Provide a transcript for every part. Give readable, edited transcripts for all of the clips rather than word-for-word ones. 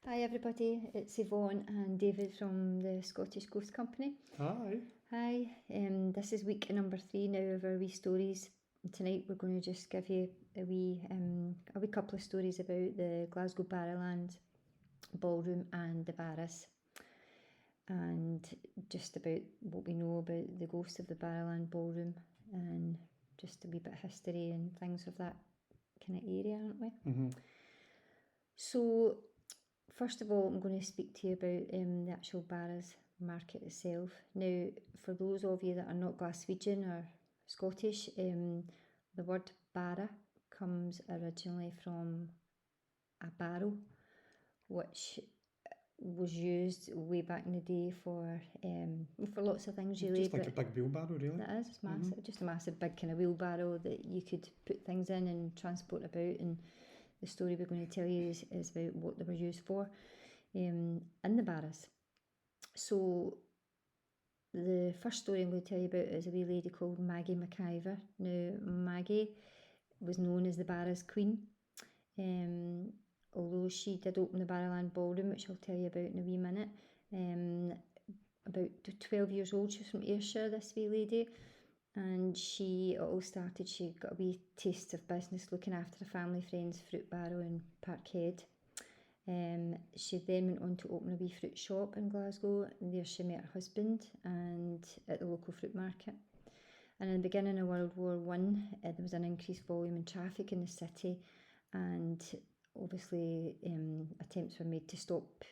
Hi everybody, it's Yvonne and David from the Scottish Ghost Company. Hi. Hi, this is week number 3 now of our wee stories. Tonight we're going to just give you a wee couple of stories about the Glasgow Barrowland Ballroom and the Barras, and just about what we know about the ghost of the Barrowland Ballroom, and just a wee bit of history and things of that kind of area, aren't we? Mm-hmm. So, first of all, I'm going to speak to you about the actual Barras market itself. Now, for those of you that are not Glaswegian or Scottish, the word Barra comes originally from a barrow, which was used way back in the day for lots of things really. Just like a big wheelbarrow, really. That is, it's massive, just a massive big kind of wheelbarrow that you could put things in and transport about. And the story we're going to tell you is about what they were used for in the Barras. So the first story I'm going to tell you about is a wee lady called Maggie McIver. Now, Maggie was known as the Barras Queen, although she did open the Barrowland Ballroom, which I'll tell you about in a wee minute. About 12 years old, she was from Ayrshire, this wee lady, and she got a wee taste of business looking after a family friend's fruit barrow in Parkhead. She then went on to open a wee fruit shop in Glasgow, and there she met her husband and at the local fruit market. And in the beginning of World War One, there was an increased volume in traffic in the city, and obviously attempts were made to stop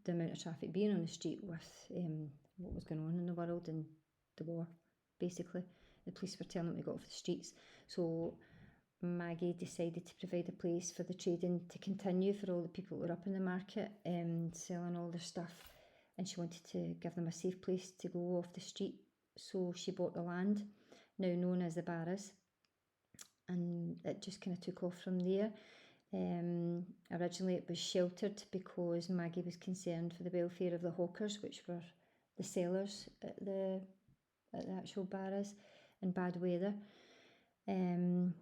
the amount of traffic being on the street with what was going on in the world and the war. Basically, the police were telling them to get off the streets. So Maggie decided to provide a place for the trading to continue for all the people that were up in the market selling all their stuff, and she wanted to give them a safe place to go off the street. So she bought the land, now known as the Barras, and it just kind of took off from there. Originally it was sheltered because Maggie was concerned for the welfare of the hawkers, which were the sellers at the actual Barras in bad weather. And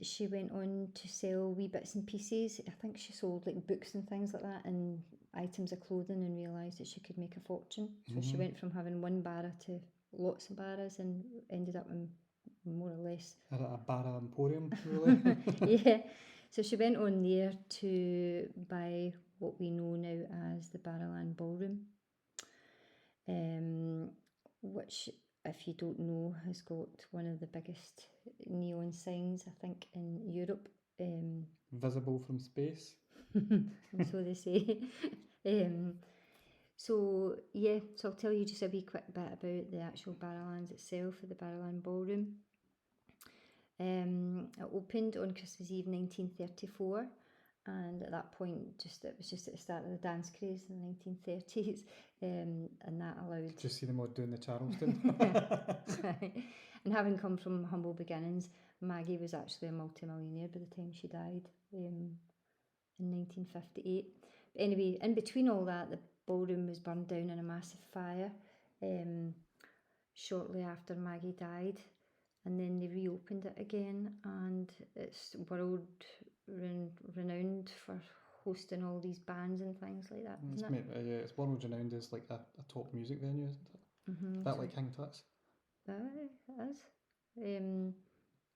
she went on to sell wee bits and pieces. I think she sold like books and things like that and items of clothing, and realised that she could make a fortune. So she went from having one barra to lots of barras and ended up in more or less A Barra Emporium, really. yeah. So she went on there to buy what we know now as the Barrowland Ballroom, which, if you don't know, has got one of the biggest neon signs, I think, in Europe. Visible from space. So they say. So I'll tell you just a wee quick bit about the actual Barrowlands itself, the Barrowland Ballroom. It opened on Christmas Eve 1934, and at that point it was just at the start of the dance craze in the 1930s, and that allowed... Just see them all doing the Charleston. And having come from humble beginnings, Maggie was actually a multi-millionaire by the time she died in 1958. But anyway, in between all that, the ballroom was burned down in a massive fire shortly after Maggie died, and then they reopened it again, and it's world renowned for hosting all these bands and things like that, isn't it? It's world renowned as like a top music venue, isn't it? Mm-hmm. That like King Tut's. It is.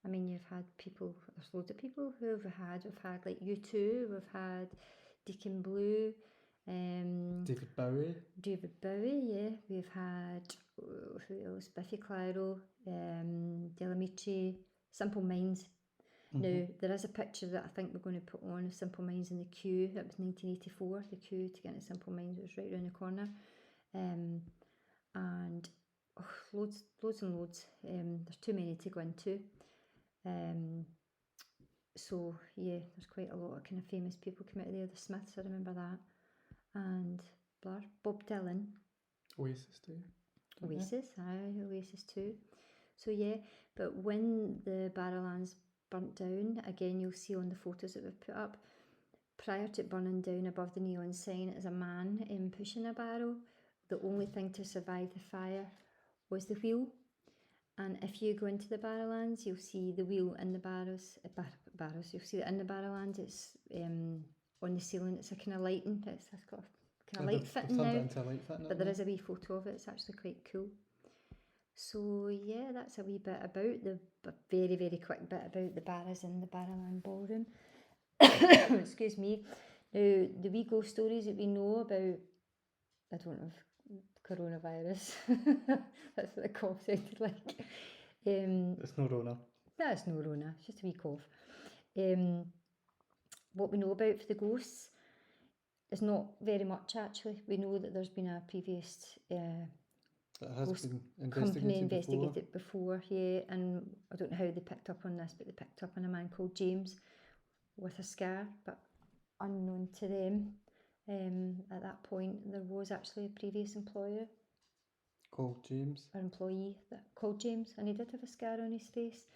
I mean, there's loads of people we've had like U2, we've had Deacon Blue, David Bowie, yeah. We've had, who else? Biffy Clyro, Delamici, Simple Minds. Now, there is a picture that I think we're going to put on of Simple Minds in the queue. That was 1984. The queue to get into Simple Minds was right around the corner. And loads and loads. There's too many to go into. So, yeah, there's quite a lot of kind of famous people come out of there. The Smiths, I remember that. And Bob Dylan. Oasis too. Oasis too. So yeah, but when the Barrowlands burnt down, again you'll see on the photos that we've put up, prior to it burning down, above the neon sign is a man pushing a barrow. The only thing to survive the fire was the wheel. And if you go into the Barrowlands, you'll see the wheel in the barrows. You'll see it in the Barrowlands. It's on the ceiling. It's a kind of lighting. It's got a kind of light They've fitting turned now. it into a light fitting. But there is a wee photo of it. It's actually quite cool. So yeah, that's a wee bit about very, very quick bit about the Barras and the Barrowland Ballroom. Excuse me. Now, the wee ghost stories that we know about, I don't know if coronavirus. That's what the cough sounded like. It's no Rona. That's no Rona, it's just a wee cough. What we know about for the ghosts is not very much actually. We know that there's been a previous It has ghost been company investigated before, yeah, and I don't know how they picked up on this, but they picked up on a man called James with a scar, but unknown to them. At that point, there was actually a previous employer called James. or employee that called James, and he did have a scar on his face.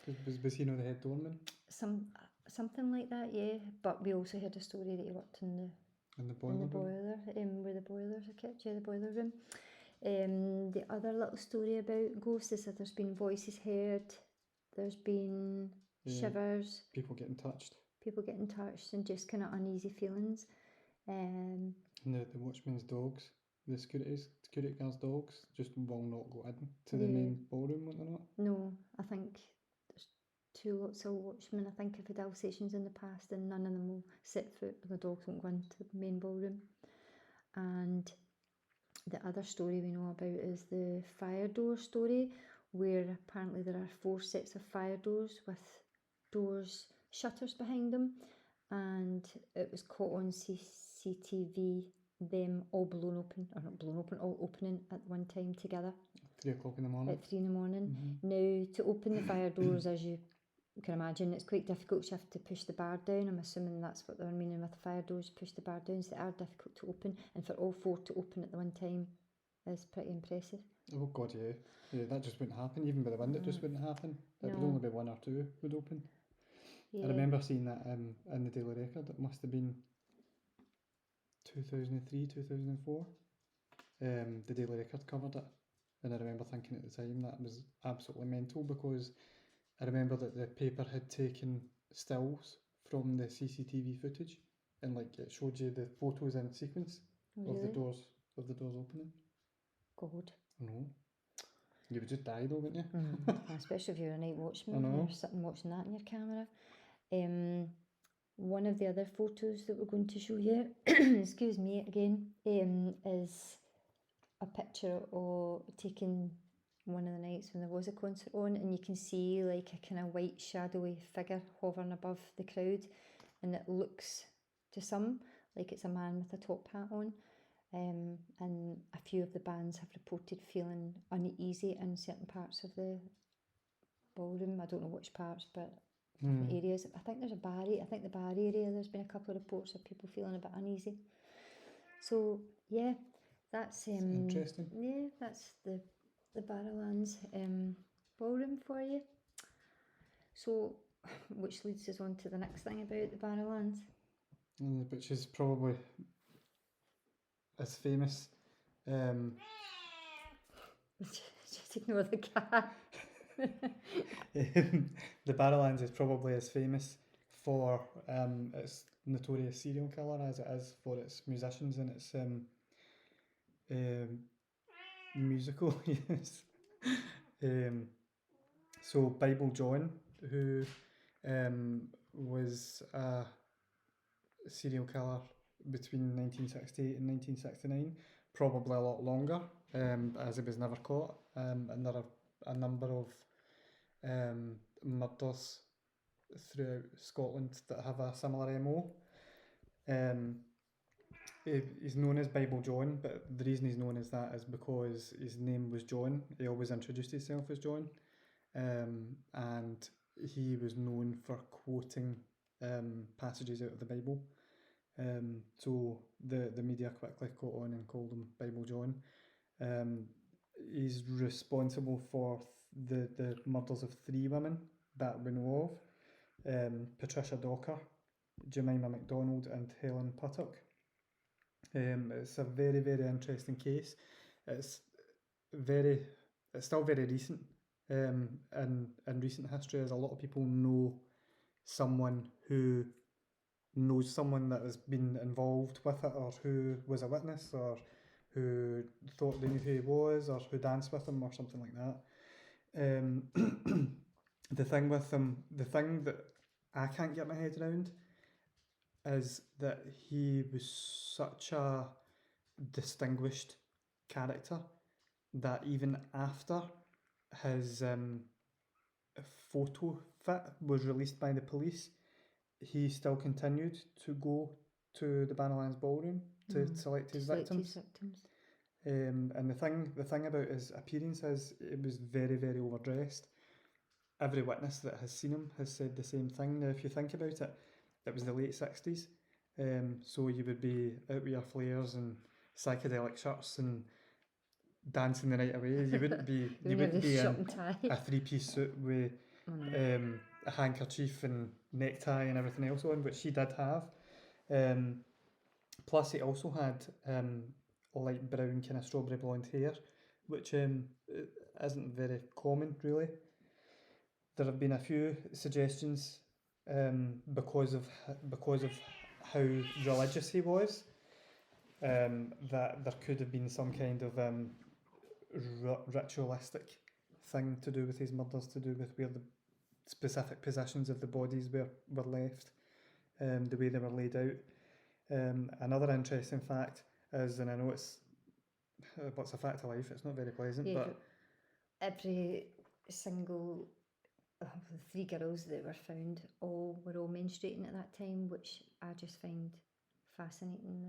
Was he not the head doorman? Something like that, yeah. But we also heard a story that he worked in the boiler, where the boilers are kept, yeah, the boiler room. The other little story about ghosts is that there's been voices heard, there's been shivers, people getting touched, and just kind of uneasy feelings. And the watchman's dogs, the security guards' dogs, just will not go in to the main ballroom, will they not? No, I think there's two lots of watchmen. I think I've had Alsatians in the past, and none of them will set foot, the dogs won't go into the main ballroom. And the other story we know about is the fire door story, where apparently there are 4 sets of fire doors with shutters behind them, and it was caught on CCTV, them all all opening at one time together. 3 o'clock in the morning. At 3 in the morning. Now, to open the fire doors, as you can imagine, it's quite difficult. You have to push the bar down. I'm assuming that's what they're meaning with the fire doors, push the bar down. So they are difficult to open, and for all 4 to open at the one time is pretty impressive. Oh God, yeah. Yeah, that just wouldn't happen. Even by the wind, it just wouldn't happen. It would only be 1 or 2 would open. Yeah. I remember seeing that in the Daily Record. It must have been 2003, 2004. The Daily Record covered it, and I remember thinking at the time that was absolutely mental, because I remember that the paper had taken stills from the CCTV footage, and like it showed you the photos in sequence of the doors opening. God. No. You would just die though, wouldn't you? Especially if you're a night watchman and you're sitting watching that in your camera. One of the other photos that we're going to show you, excuse me again, is a picture of taken one of the nights when there was a concert on, and you can see like a kind of white shadowy figure hovering above the crowd, and it looks to some like it's a man with a top hat on. And a few of the bands have reported feeling uneasy in certain parts of the ballroom. I don't know which parts, but different areas. I think there's the bar area, there's been a couple of reports of people feeling a bit uneasy. So yeah, that's interesting. Yeah, that's the Barrowlands ballroom for you. So, which leads us on to the next thing about the Barrowlands. Which is probably as famous. Just ignore the cat. The Barrowlands is probably as famous for its notorious serial killer as it is for its musicians and its musical use. So Bible John, who was a serial killer between 1968 and 1969, probably a lot longer, as he was never caught, and there are a number of murders throughout Scotland that have a similar MO. He's known as Bible John, but the reason he's known as that is because his name was John. He always introduced himself as John, and he was known for quoting passages out of the Bible. So the media quickly caught on and called him Bible John. He's responsible for the murders of 3 women that we know of: Patricia Docker, Jemima MacDonald, and Helen Puttock. It's a very, very interesting case. It's still very recent. In recent history, as a lot of people know someone who knows someone that has been involved with it, or who was a witness, or who thought they knew who he was, or who danced with him, or something like that. The thing with him, the thing that I can't get my head around is that he was such a distinguished character that even after his photo fit was released by the police, he still continued to go to the Barrowlands Ballroom to select his victims. And the thing about his appearance is it was very, very overdressed. Every witness that has seen him has said the same thing. Now, if you think about it, it was the late 60s, so you would be out with your flares and psychedelic shirts and dancing the night away. You wouldn't be you wouldn't be in a three-piece suit with a handkerchief and necktie and everything else on, which he did have. Plus, he also had light brown kind of strawberry blonde hair, which isn't very common really. There have been a few suggestions because of how religious he was, that there could have been some kind of ritualistic thing to do with his murders, to do with where the specific positions of the bodies were left, the way they were laid out. Another interesting fact is, and I know it's what's a fact of life, it's not very pleasant, but every single of the 3 girls that were found were all menstruating at that time, which I just find fascinating.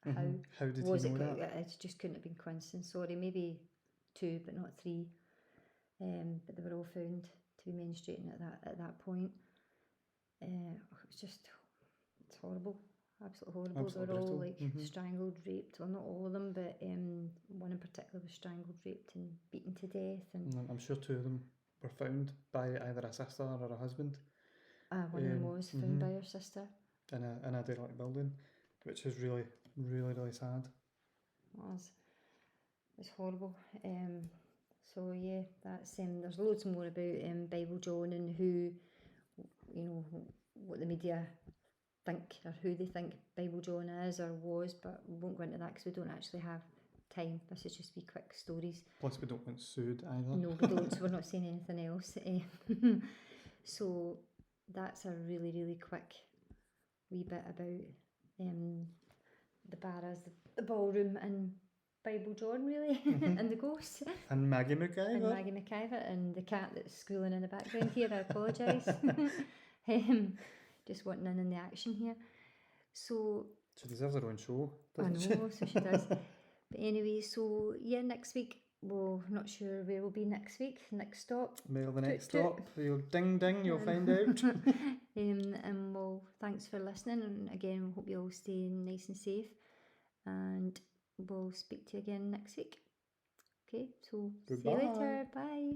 That how did was he know it? that? It just couldn't have been coincidence. Sorry, maybe 2, but not 3. But they were all found to be menstruating at that point. It's horrible, absolutely horrible. Absolutely they were all brutal. like strangled, raped. Well, not all of them, but one in particular was strangled, raped, and beaten to death. And I'm sure 2 of them were found by either a sister or a husband. one of them was found by her sister in a derelict building, which is really, really, really sad. It's horrible. So yeah, that's there's loads more about Bible John and who, what the media think or who they think Bible John is or was, but we won't go into that because we don't actually have time. This is just wee quick stories. Plus, we don't want sued either. No, we don't. So we're not saying anything else. So that's a really, really quick wee bit about the Barras, the ballroom, and Bible John, really, and the ghosts. And Maggie McIver. And the cat that's squealing in the background here. I apologise. Just wanting in the action here. So she deserves her own show, doesn't she? I know, so she does. But anyway, so yeah, next week, we're not sure where we'll be next week. Next stop. Well, the next stop. You'll ding ding, you'll find out. And well, thanks for listening. And again, we hope you all stay nice and safe. And we'll speak to you again next week. Okay, so Goodbye. See you later. Bye.